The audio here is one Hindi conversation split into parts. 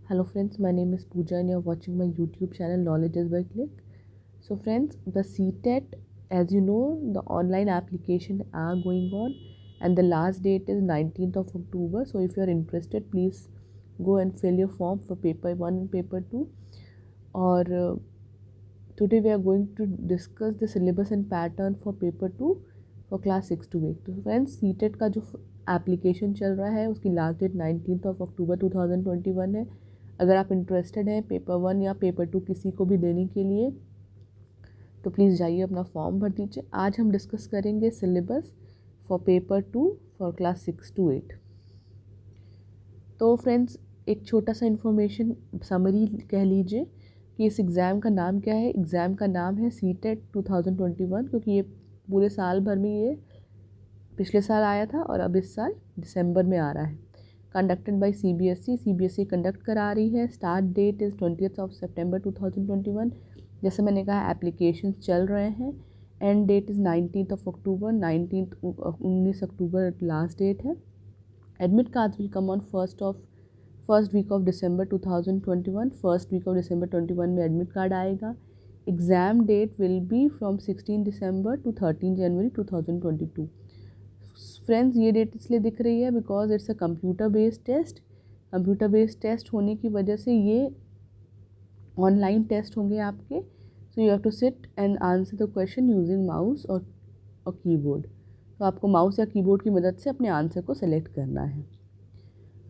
Hello friends, my name is Pooja and you're watching my YouTube channel Knowledge is by Click. So friends, the CTET, as you know, the online application are going on and the last date is 19th of October. So if you're interested, please go and fill your form for paper 1 and paper 2. Or today we are going to discuss the syllabus and pattern for paper 2 for class 6 to 8. तो फ्रेंड्स सीटेट का जो एप्लीकेशन चल रहा है उसकी last date 19th of October 2021 है। अगर आप इंटरेस्टेड हैं पेपर 1 या पेपर 2 किसी को भी देने के लिए तो प्लीज़ जाइए अपना फॉर्म भर दीजिए। आज हम डिस्कस करेंगे syllabus for paper 2 for class 6 to 8। तो फ्रेंड्स एक छोटा सा इन्फॉर्मेशन समरी कह लीजिए कि इस एग्ज़ाम का नाम क्या है। एग्ज़ाम का नाम है सीटेट 2021 क्योंकि ये पूरे साल भर में ये पिछले साल आया था और अब इस साल दिसंबर में आ रहा है। कंडक्टेड बाय सीबीएसई कंडक्ट करा रही है। Start that is 20th of September 2021। जैसे मैंने कहा एप्लीकेशन चल रहे हैं। End date is 19th of October। 19 अक्टूबर लास्ट डेट है। Admit cards will come on first week of December 2021। First week of December 21 में एडमिट कार्ड आएगा। Exam date will be from 16 December to 13 January 2022। Friends ये डेट इसलिए दिख रही है because it's a computer based test. Computer based test होने की वजह से ये ऑनलाइन टेस्ट होंगे आपके। सो you have to sit and answer the question using mouse और कीबोर्ड। तो आपको माउस या कीबोर्ड की मदद से अपने आंसर को सेलेक्ट करना है।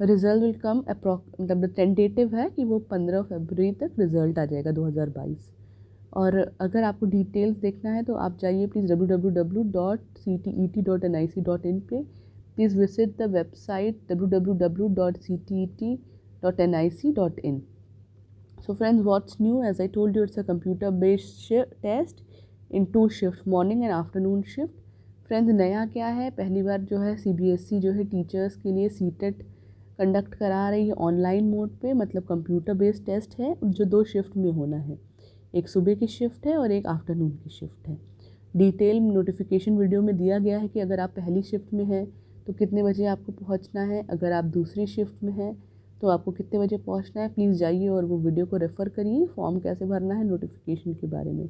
रिजल्ट विल कम मतलब टेंटेटिव है कि वो 15 फरवरी तक रिजल्ट आ जाएगा 2022। और अगर आपको डिटेल्स देखना है तो आप जाइए प्लीज़ www.ctet.nic.in पे। Please visit the website www.ctet.nic.in। So friends, what's new? As I told you, it's a computer-based test in 2 shifts, morning and afternoon shift. Friends नया क्या है, पहली बार जो है सीबीएसई जो है टीचर्स के लिए सीटेट कंडक्ट करा रही है ऑनलाइन मोड पे। मतलब कंप्यूटर बेस्ड टेस्ट है जो 2 शिफ्ट में होना है। एक सुबह की शिफ्ट है और एक आफ्टरनून की शिफ्ट है। डिटेल नोटिफिकेशन वीडियो में दिया गया है कि अगर आप पहली शिफ्ट में हैं तो कितने बजे आपको पहुंचना है, अगर आप दूसरी शिफ्ट में हैं तो आपको कितने बजे पहुंचना है। प्लीज़ जाइए और वो वीडियो को रेफ़र करिए। फॉर्म कैसे भरना है, नोटिफिकेशन के बारे में।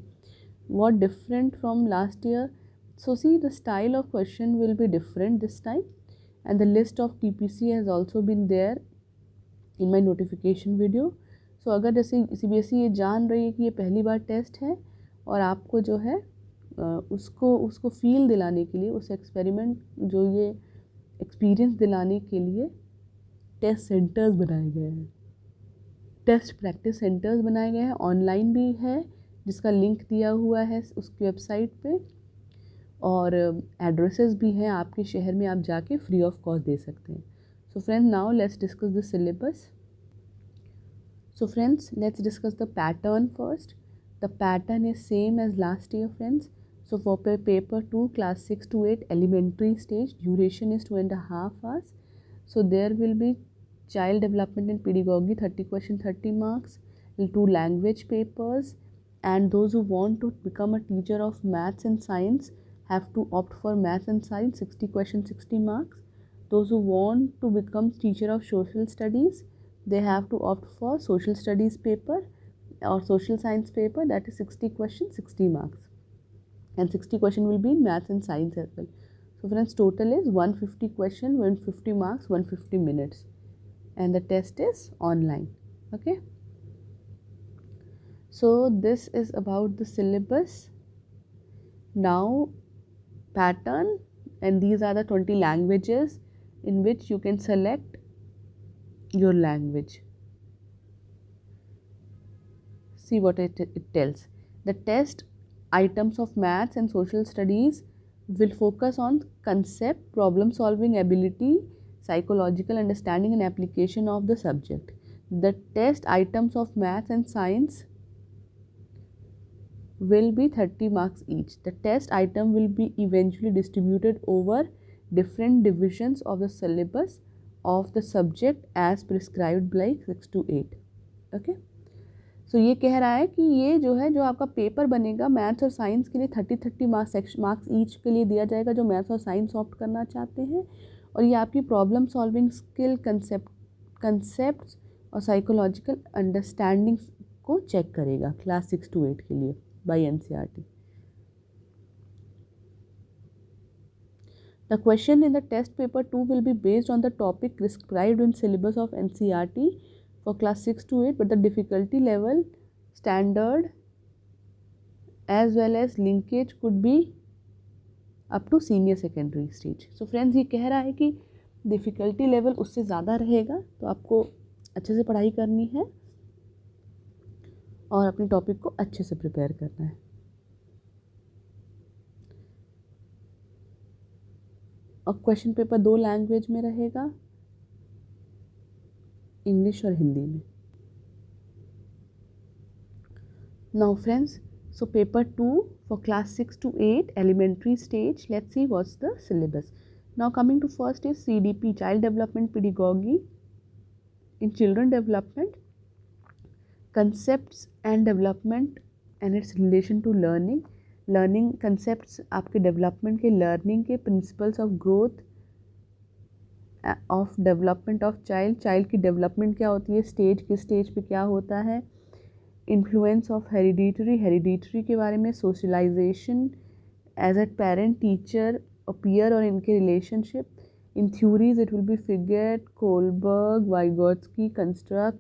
What different from last year? So see the style of question will be different this time and the list of TPC has also been there in my notification video. So अगर जैसे सीबीएसई ये जान रही है कि ये पहली बार टेस्ट है और आपको जो है उसको फील दिलाने के लिए, उस एक्सपेरिमेंट जो ये एक्सपीरियंस दिलाने के लिए टेस्ट सेंटर्स बनाए गए हैं, टेस्ट प्रैक्टिस सेंटर्स बनाए गए हैं। ऑनलाइन भी है जिसका लिंक दिया हुआ है उसकी वेबसाइट पे, और एड्रेसेस भी हैं आपके शहर में, आप जाके फ्री ऑफ कॉस्ट दे सकते हैं। So friends now let's discuss the syllabus. So friends, let's discuss the pattern first. The pattern is same as last year, friends. So for paper 2 class 6 to 8 elementary stage, duration is 2.5 hours. So there will be child development and pedagogy 30 question 30 marks, 2 language papers, and those who want to become a teacher of maths and science have to opt for maths and science 60 question 60 marks. Those who want to become teacher of social studies, they have to opt for social studies paper or social science paper, that is 60 questions 60 marks, and 60 question will be in maths and science as well. So friends, total is 150 question, 150 marks, 150 minutes, and the test is online. Okay, so this is about the syllabus. Now pattern, and these are the 20 languages in which you can select your language. See what it tells. The test items of maths and social studies will focus on concept, problem solving ability, psychological understanding and application of the subject. The test items of maths and science will be 30 marks each. The test item will be eventually distributed over different divisions of the syllabus of the subject as prescribed by 6 to 8. Okay. सो ये कह रहा है कि ये जो है, जो आपका पेपर बनेगा मैथ्स और साइंस के लिए 30 मार्क्स ईच के लिए दिया जाएगा जो मैथ्स और साइंस ऑप्ट करना चाहते हैं। और ये आपकी प्रॉब्लम सॉल्विंग स्किल, कंसेप्ट्स और साइकोलॉजिकल अंडरस्टैंडिंग को चेक करेगा क्लास 6 to 8 के लिए bye NCERT. The question in the test paper 2 will be based on the topic prescribed in syllabus of NCERT for class 6 to 8, but the difficulty level, standard as well as linkage could be up to senior secondary stage. So friends, ये कह रहा है कि difficulty level उससे ज़्यादा रहेगा, तो आपको अच्छे से पढ़ाई करनी है और अपने टॉपिक को अच्छे से प्रिपेयर करना है। और क्वेश्चन पेपर 2 लैंग्वेज में रहेगा, इंग्लिश और हिंदी में। Now friends, so paper 2 for class 6 to 8 elementary stage, let's see what's the syllabus. Now coming to first is CDP, child development pedagogy in children development, concepts and development and its relation to learning. Learning concepts आपके डेवलपमेंट के, लर्निंग के principles of growth of development of child की डेवलपमेंट क्या होती है, स्टेज किस स्टेज पे क्या होता है, इन्फ्लुएंस ऑफ हेरिडिटरी के बारे में, socialisation as a parent teacher और पीयर और इनके relationship. In theories it will be Piaget, Kohlberg, Vygotsky, construct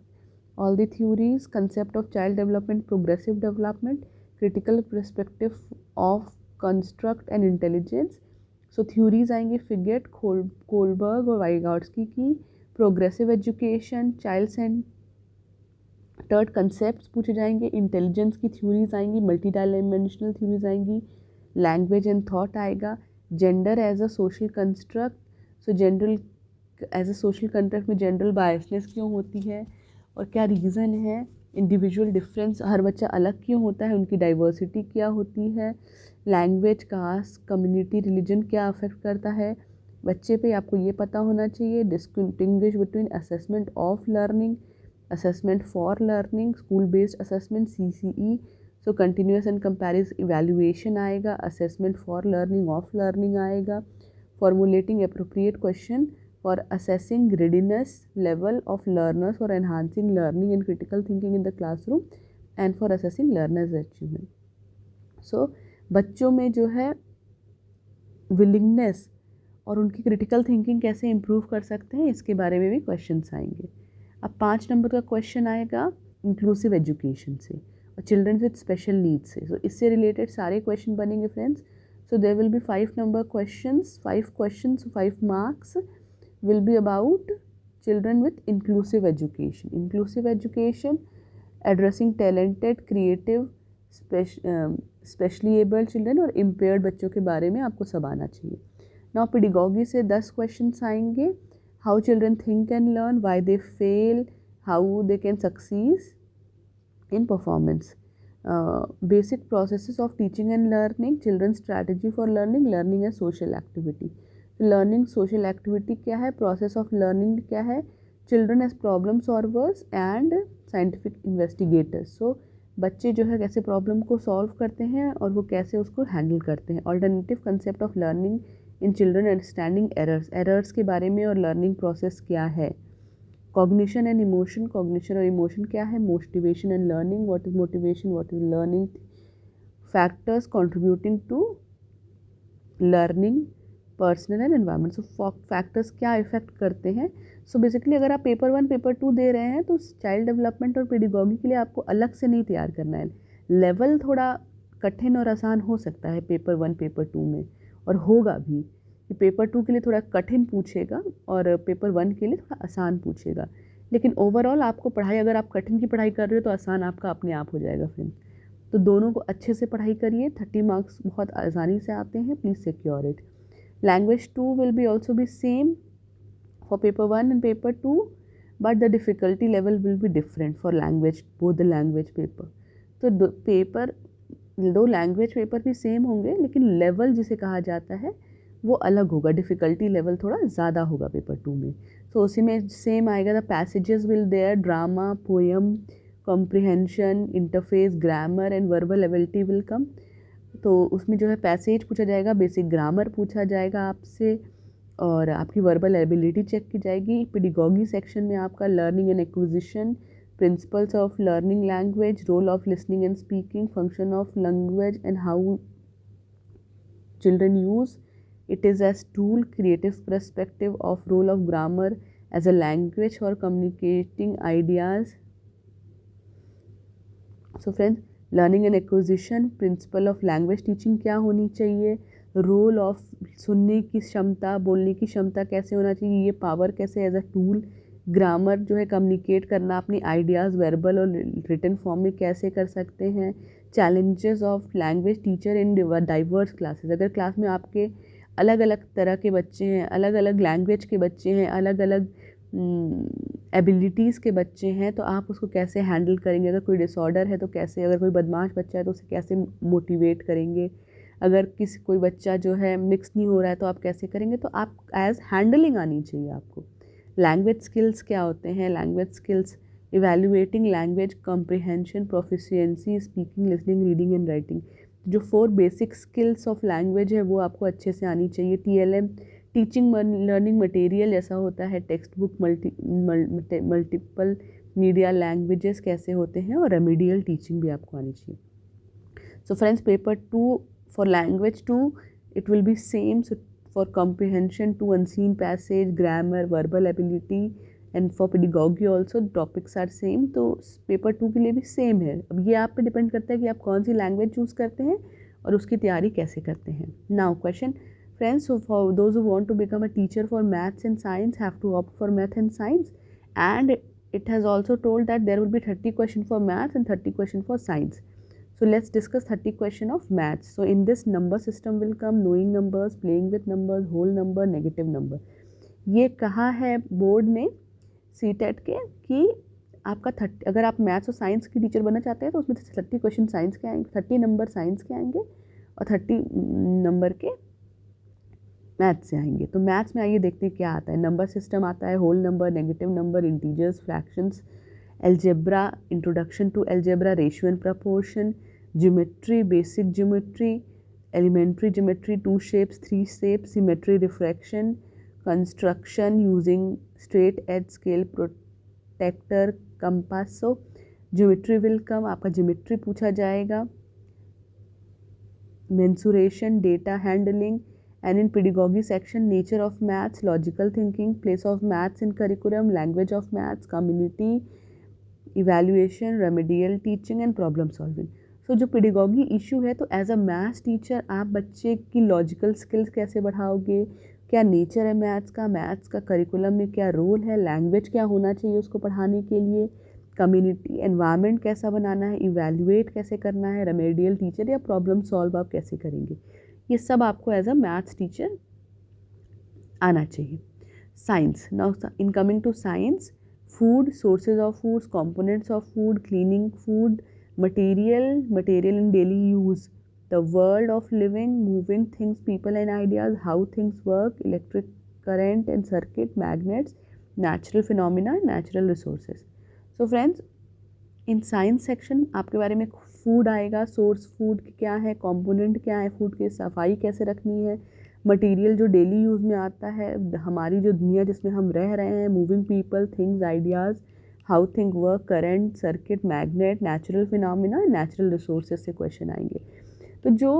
all the theories, concept of child development, progressive development, critical perspective of construct and intelligence. So theories आएंगे फिगेट, कोलबर्ग और वाइगोत्स्की की, progressive education, child centred concepts पूछे जाएंगे, इंटेलिजेंस की थ्योरीज आएंगी, मल्टी डायमेंशनल थ्योरीज आएंगी, लैंग्वेज एंड थॉट आएगा, gender as a social construct. So gender as a social construct में जनरल बायसनेस क्यों होती है और क्या रीज़न है, इंडिविजुअल डिफरेंस, हर बच्चा अलग क्यों होता है, उनकी डाइवर्सिटी क्या होती है, लैंग्वेज, कास्ट, कम्युनिटी, रिलीजन क्या अफेक्ट करता है बच्चे पे, आपको ये पता होना चाहिए। Distinguish between assessment of learning, assessment for learning, school based assessment CCE, so continuous and comparison evaluation आएगा, assessment for learning of learning आएगा, formulating appropriate question for assessing readiness level of learners, for enhancing learning and critical thinking in the classroom, and for assessing learners achievement. So बच्चों में जो है willingness और उनकी critical thinking कैसे improve कर सकते हैं, इसके बारे में भी questions आएंगे। अब 5 नंबर का question आएगा inclusive education से और children with special needs से। so इससे related सारे question बनेंगे friends। so there will be 5 number questions, 5 questions, 5 marks will be about children with inclusive education. Inclusive education addressing talented, creative, specially able children और impaired बच्चों के बारे में आपको सब आना चाहिए। Now pedagogy से 10 questions आएंगे, how children think and learn, why they fail, how they can succeed in performance, basic processes of teaching and learning, children's strategy for learning, learning and social activity. Learning social activity क्या है, प्रोसेस ऑफ लर्निंग क्या है, children as problem solvers and scientific investigators. So बच्चे जो है कैसे प्रॉब्लम को सॉल्व करते हैं और वो कैसे उसको हैंडल करते हैं। Alternative concept of learning in children, understanding errors के बारे में और लर्निंग प्रोसेस क्या है। कॉग्निशन एंड इमोशन, कॉग्निशन और इमोशन क्या है, motivation and learning, what is motivation, what is learning, factors contributing to learning, personal and environment. So factors क्या इफेक्ट करते हैं। सो बेसिकली अगर आप पेपर 1 पेपर 2 दे रहे हैं तो चाइल्ड डेवलपमेंट और पेडागॉजी के लिए आपको अलग से नहीं तैयार करना है। लेवल थोड़ा कठिन और आसान हो सकता है पेपर 1 पेपर 2 में, और होगा भी कि पेपर 2 के लिए थोड़ा कठिन पूछेगा और पेपर 1 के लिए थोड़ा आसान पूछेगा, लेकिन ओवरऑल आपको पढ़ाई, अगर आप कठिन की पढ़ाई कर रहे हो तो आसान आपका अपने आप हो जाएगा फ्रेंड। तो दोनों को अच्छे से पढ़ाई करिए, 30 मार्क्स बहुत आसानी से आते हैं, please secure it. Language 2 will be also be same for paper 1 and paper 2, but the difficulty level will be different for language, both the language paper. तो दो लैंग्वेज पेपर भी सेम होंगे, लेकिन लेवल जिसे कहा जाता है वो अलग होगा, डिफ़िकल्टी लेवल थोड़ा ज़्यादा होगा पेपर 2 में। तो उसी में सेम आएगा, the passages will there, drama, poem, comprehension, interface, grammar and verbal ability will come. तो उसमें जो है पैसेज पूछा जाएगा, बेसिक ग्रामर पूछा जाएगा आपसे, और आपकी वर्बल एबिलिटी चेक की जाएगी। पेडागॉजी सेक्शन में आपका learning and acquisition, principles of learning language, role of listening and speaking, function of language and how children use it is as tool, creative perspective of role of grammar as a language for communicating ideas. So friends, learning and acquisition, principle of language teaching क्या होनी चाहिए, रोल ऑफ सुनने की क्षमता, बोलने की क्षमता कैसे होना चाहिए, ये पावर कैसे एज अ टूल, ग्रामर जो है कम्युनिकेट करना अपनी आइडियाज़ वर्बल और रिटन फॉर्म में कैसे कर सकते हैं, challenges of language teacher in diverse classes, अगर क्लास में आपके अलग अलग तरह के बच्चे हैं, अलग अलग लैंग्वेज के बच्चे हैं, अलग अलग एबिलिटीज़ के बच्चे हैं, तो आप उसको कैसे हैंडल करेंगे, अगर कोई डिसऑर्डर है तो कैसे, अगर कोई बदमाश बच्चा है तो उसे कैसे मोटिवेट करेंगे, अगर किसी कोई बच्चा जो है मिक्स नहीं हो रहा है तो आप कैसे करेंगे, तो आप एज हैंडलिंग आनी चाहिए आपको। लैंग्वेज स्किल्स क्या होते हैं, language skills evaluating language comprehension, proficiency, speaking, listening, reading and writing, जो 4 बेसिक स्किल्स ऑफ लैंग्वेज है वो आपको अच्छे से आनी चाहिए। TLM टीचिंग लर्निंग मटेरियल जैसा होता है, text book, multiple media languages कैसे होते हैं, और रेमेडियल टीचिंग भी आपको आनी चाहिए। So friends, paper 2 for language 2 it will be same. So for comprehension, 2 unseen passage, grammar, verbal ability, and for pedagogy also topics are same. तो पेपर 2 के लिए भी सेम है। अब ये आप पे डिपेंड करता है कि आप कौन सी लैंग्वेज चूज़ करते हैं और उसकी तैयारी कैसे करते हैं। Now question friends, so for those who want to become a teacher for maths and science have to opt for math and science, and it has also told that there will be 30 question for maths and 30 question for science. So let's discuss 30 question of maths. So in this number system will come knowing numbers, playing with numbers, whole number, negative number. ये कहा है बोर्ड ने CTET के कि आपका 30, अगर आप मैथ्स और साइंस की टीचर बनना चाहते हैं तो उसमें 30 क्वेश्चन साइंस के आएंगे, 30 नंबर साइंस के आएंगे और 30 नंबर के मैथ्स से आएंगे। तो मैथ्स में आइए देखते हैं क्या आता है। नंबर सिस्टम आता है, whole number, negative number, integers, fractions, algebra, introduction to algebra, ratio and proportion, geometry, basic geometry, elementary geometry, 2 shapes, 3 shapes, symmetry, refraction, construction using straight edge scale, protractor, compass. So geometry will come, आपका geometry पूछा जाएगा, mensuration, data handling, and in pedagogy section, nature of maths, logical thinking, place of maths in curriculum, language of maths, community, evaluation, remedial teaching and problem solving. So जो पेडागॉजी इशू है, तो एज अ मैथ्स टीचर आप बच्चे की लॉजिकल स्किल्स कैसे बढ़ाओगे, क्या नेचर है मैथ्स का करिकुलम में क्या रोल है, लैंग्वेज क्या होना चाहिए उसको पढ़ाने के लिए, कम्युनिटी एनवायरनमेंट कैसा बनाना है, इवैल्यूएट कैसे करना है, रेमेडियल टीचर या प्रॉब्लम सॉल्व आप कैसे करेंगे, ये सब आपको एज अ मैथ्स टीचर आना चाहिए। Science, now in coming to science, food, sources of foods, components of food, cleaning food, material in daily use, the world of living, moving things, people and ideas, how things work, electric current and circuit, magnets, natural phenomena, natural resources. So friends, in science section आपके बारे में फूड आएगा, सोर्स फूड क्या है, कंपोनेंट क्या है, फूड की सफाई कैसे रखनी है, मटेरियल जो डेली यूज़ में आता है, हमारी जो दुनिया जिसमें हम रह रहे हैं, moving people, things, ideas, how thing work, current, circuit, magnet, natural phenomena, natural resources से क्वेश्चन आएंगे। तो जो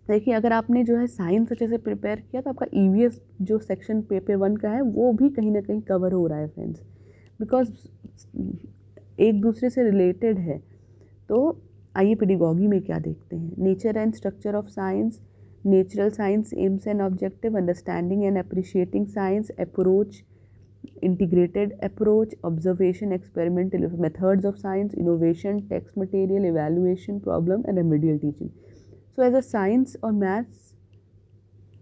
देखिए, अगर आपने जो है साइंस अच्छे से प्रिपेयर किया तो आपका EVS जो सेक्शन पेपर 1 का है वो भी कहीं ना कहीं कवर हो रहा है फ्रेंड्स, बिकॉज एक दूसरे से रिलेटेड है। तो आइए पेडागॉजी में क्या देखते हैं। Nature and structure of science, natural science, AIIMS and objective, understanding and appreciating science, approach, integrated approach, observation, experimental methods of science, innovation, text material, evaluation, problem and remedial teaching. So as a science और maths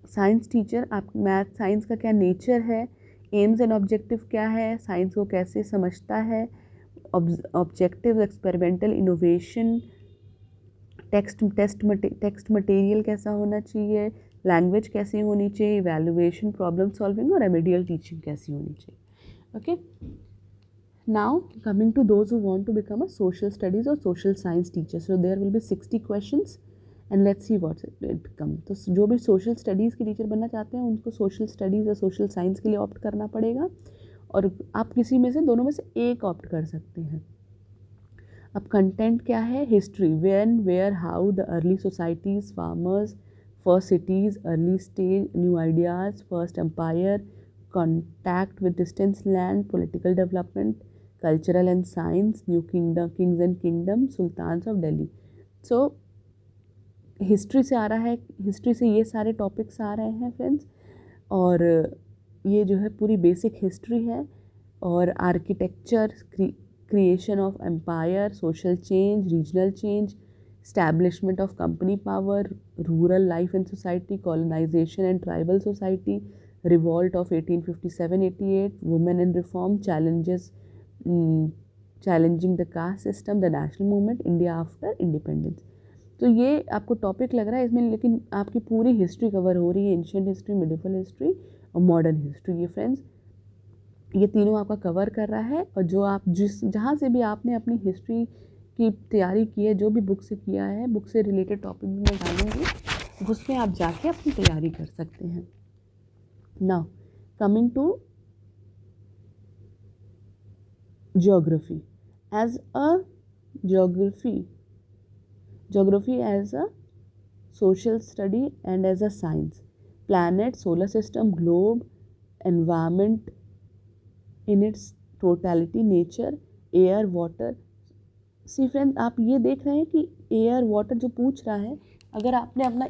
साइंस टीचर, आप मैथ साइंस का क्या नेचर है, एम्स एंड ऑब्जेक्टिव क्या है, साइंस को कैसे समझता है, objective, experimental, innovation, text material कैसा होना चाहिए, लैंग्वेज कैसी होनी चाहिए, इवैल्यूएशन, प्रॉब्लम सॉल्विंग और रेमेडियल टीचिंग कैसी होनी चाहिए। Okay, now coming to those who want to become a social studies और social science teacher, so there will be 60 questions and let's see what's it become. तो जो भी सोशल स्टडीज़ के टीचर बनना चाहते हैं उनको सोशल स्टडीज़ या सोशल साइंस के लिए ऑप्ट करना पड़ेगा, और आप किसी में से दोनों में से एक ऑप्ट कर सकते हैं। अब कंटेंट क्या है? History, when, where, how the early societies, farmers, first cities, early stage, new ideas, first empire, contact with distant land, political development, cultural and science, new kingdom, kings and kingdom, sultans of Delhi. So history से आ रहा है, हिस्ट्री से ये सारे टॉपिक्स आ रहे हैं फ्रेंड्स, और ये जो है पूरी बेसिक हिस्ट्री है। और architecture, creation of empire, social change, regional change, establishment of company power, rural life and society, colonization and tribal society, revolt of 1857-88, women and reform, challenges, challenging the caste system, the national movement, India after independence. तो ये आपको टॉपिक लग रहा है इसमें, लेकिन आपकी पूरी हिस्ट्री कवर हो रही है, एंशिएंट हिस्ट्री, मिडिवल हिस्ट्री और मॉडर्न हिस्ट्री। ये फ्रेंड्स ये तीनों आपका कवर कर रहा है। और जो आप जहाँ से भी आपने अपनी हिस्ट्री की तैयारी की है, जो भी बुक से किया है, बुक से रिलेटेड टॉपिक भी मैं डालूँगी, उसमें आप जाके अपनी तैयारी कर सकते हैं। Now coming to geography as a geography as a social study and as a science, planet, solar system, globe, environment in its totality, nature, air, water. C friend आप ये देख रहे हैं कि एयर वाटर जो पूछ रहा है, अगर आपने अपना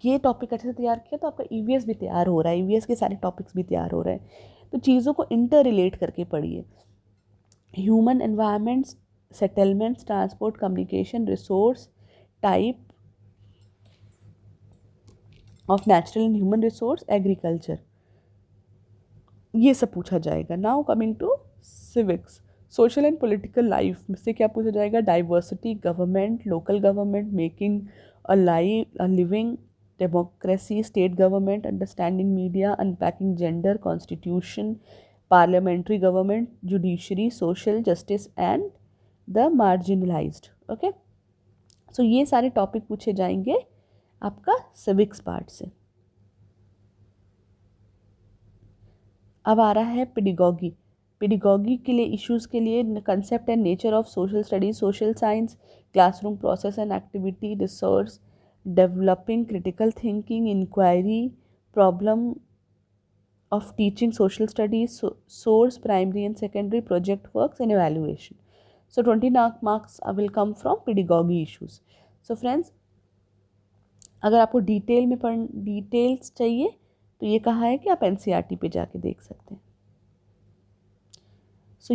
ये टॉपिक अच्छे से तैयार किया तो आपका ईवीएस भी तैयार हो रहा है, ईवीएस के सारे टॉपिक्स भी तैयार हो रहे हैं। तो चीज़ों को इंटर रिलेट करके पढ़िए। Human environments, settlements, transport, communication, resource type of natural and human resource, agriculture, ये सब पूछा जाएगा। Now coming to civics, social and political life में से क्या पूछा जाएगा? Diversity, government, local government, making a living, democracy, state government, understanding media, unpacking gender, constitution, parliamentary government, judiciary, social justice and the marginalised. Okay, so ये सारे टॉपिक पूछे जाएंगे आपका सिविक्स पार्ट से। अब आ रहा है पेडिगॉगी। पेडिगॉगी के लिए इश्यूज़ के लिए concept and nature of social studies, social science, classroom process and activity, research, developing critical thinking, inquiry, problem of teaching social studies, source, primary and secondary, project works and evaluation. So 20 marks will come from pedagogy issues. So friends, अगर आपको डिटेल्स चाहिए तो ये कहा है कि आप एनसीईआरटी पे जाके देख सकते हैं। सो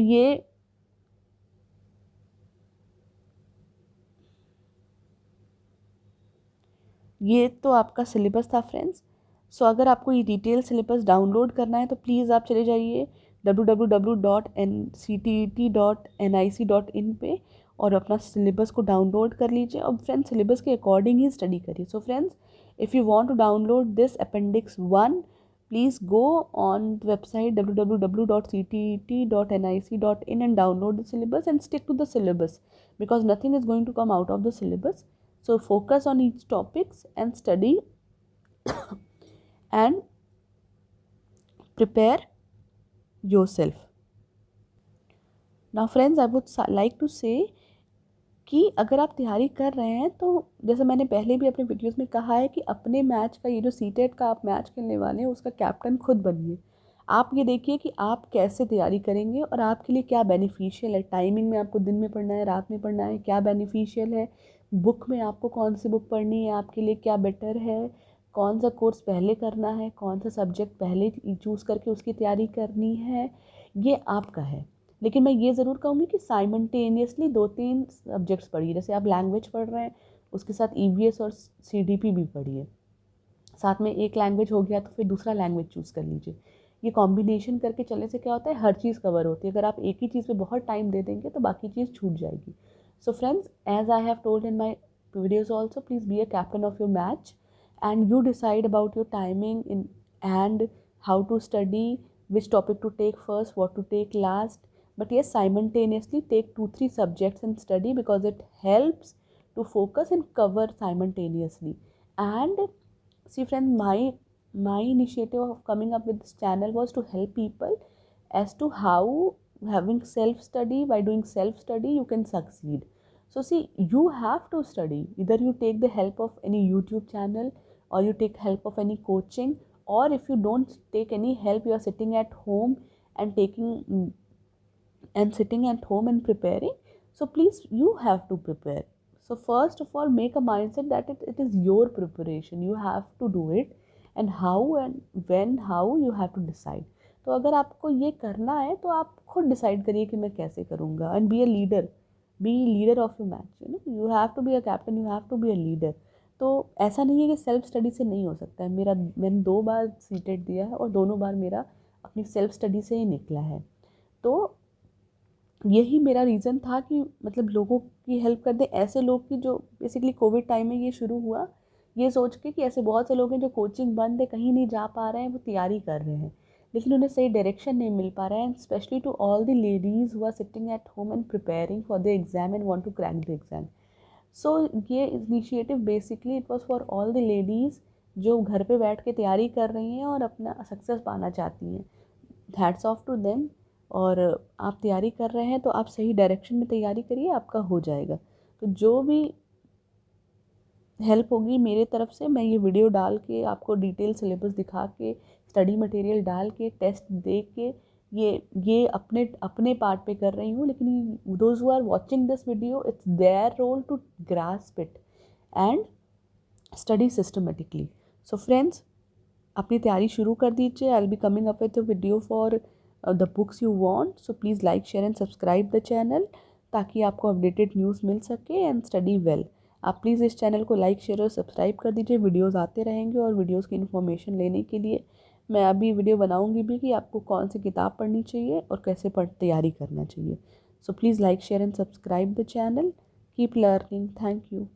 ये तो आपका सिलेबस था फ्रेंड्स। सो अगर आपको ये डिटेल सिलेबस डाउनलोड करना है तो प्लीज़ आप चले जाइए www.nctt.nic.in पे और अपना सिलेबस को डाउनलोड कर लीजिए। और फ्रेंड्स सिलेबस के अकॉर्डिंग ही स्टडी करिए। So friends, if you want to download this appendix 1, please go on the website www.ctt.nic.in and download the syllabus and stick to the syllabus, because nothing is going to come out of the syllabus. So focus on each topics and study and prepare yourself. Now friends, I would like to say कि अगर आप तैयारी कर रहे हैं तो जैसे मैंने पहले भी अपने वीडियोस में कहा है कि अपने मैच का, ये जो सीटेट का आप मैच खेलने वाले हैं, उसका कैप्टन खुद बनिए। आप ये देखिए कि आप कैसे तैयारी करेंगे और आपके लिए क्या बेनिफिशियल है। टाइमिंग में आपको दिन में पढ़ना है, रात में पढ़ना है, क्या बेनिफिशियल है। बुक में आपको कौन सी बुक पढ़नी है, आपके लिए क्या बेटर है, कौन सा कोर्स पहले करना है, कौन सा सब्जेक्ट पहले चूज़ करके उसकी तैयारी करनी है, ये आपका है। लेकिन मैं ये ज़रूर कहूँगी कि साइमल्टेनियसली 2-3 सब्जेक्ट्स पढ़िए। जैसे आप लैंग्वेज पढ़ रहे हैं, उसके साथ ईवीएस और सीडीपी भी पढ़िए। साथ में एक लैंग्वेज हो गया तो फिर दूसरा लैंग्वेज चूज़ कर लीजिए। ये कॉम्बिनेशन करके चलने से क्या होता है, हर चीज़ कवर होती है। अगर आप एक ही चीज़ पे बहुत टाइम दे देंगे तो बाकी चीज़ छूट जाएगी। So friends, as I have told in my videos also, please be a captain of your match and you decide about your timing and how to study, which topic to take first, what to take last. But yes, simultaneously take 2-3 subjects and study, because it helps to focus and cover simultaneously. And see friends, my initiative of coming up with this channel was to help people as to how having self study, by doing self study you can succeed. So see, you have to study. Either you take the help of any YouTube channel, or you take help of any coaching, or if you don't take any help, you are sitting at home and sitting at home and preparing. So please, you have to prepare. So first of all, make a mindset that it is your preparation, you have to do it. And how and when, how, you have to decide. तो अगर आपको ये करना है तो आप खुद डिसाइड करिए कि मैं कैसे करूँगा. And be a leader, be leader of your match. You have to be a captain, you have to be a leader. तो ऐसा नहीं है कि सेल्फ स्टडी से नहीं हो सकता है. मैंने 2 बार सीटेट दिया है और दोनों बार मेरा अपनी सेल्फ स्टडी से ही निकला है. तो यही मेरा रीज़न था कि मतलब लोगों की हेल्प कर दें, ऐसे लोग की जो बेसिकली कोविड टाइम में ये शुरू हुआ, ये सोच के कि ऐसे बहुत से लोग हैं जो कोचिंग बंद है, कहीं नहीं जा पा रहे हैं, वो तैयारी कर रहे हैं, लेकिन उन्हें सही डायरेक्शन नहीं मिल पा रहा है. And specially to all the ladies who are sitting at home and preparing for the exam and want to crack the exam. So ये initiative basically it was for all the ladies जो घर पे बैठ के तैयारी कर रही हैं और अपना सक्सेस पाना चाहती हैं. Hats off to them. और आप तैयारी कर रहे हैं तो आप सही डायरेक्शन में तैयारी करिए, आपका हो जाएगा. तो जो भी हेल्प होगी मेरे तरफ से, मैं ये वीडियो डाल के आपको डिटेल सिलेबस दिखा के, स्टडी मटेरियल डाल के, टेस्ट दे के, ये अपने अपने पार्ट पे कर रही हूँ. लेकिन those who are watching this video, it's their role to grasp it and study systematically. So friends, अपनी तैयारी शुरू कर दीजिए. I will be coming up with a video for the books you want. So please like, share and subscribe the channel, ताकि आपको अपडेटेड न्यूज़ मिल सके एंड स्टडी वेल. आप प्लीज़ इस चैनल को लाइक, शेयर और सब्सक्राइब कर दीजिए. वीडियोस आते रहेंगे और वीडियोस की इन्फॉर्मेशन लेने के लिए मैं अभी वीडियो बनाऊंगी भी कि आपको कौन सी किताब पढ़नी चाहिए और कैसे तैयारी करना चाहिए. सो please like, share and subscribe the channel. Keep learning. Thank you.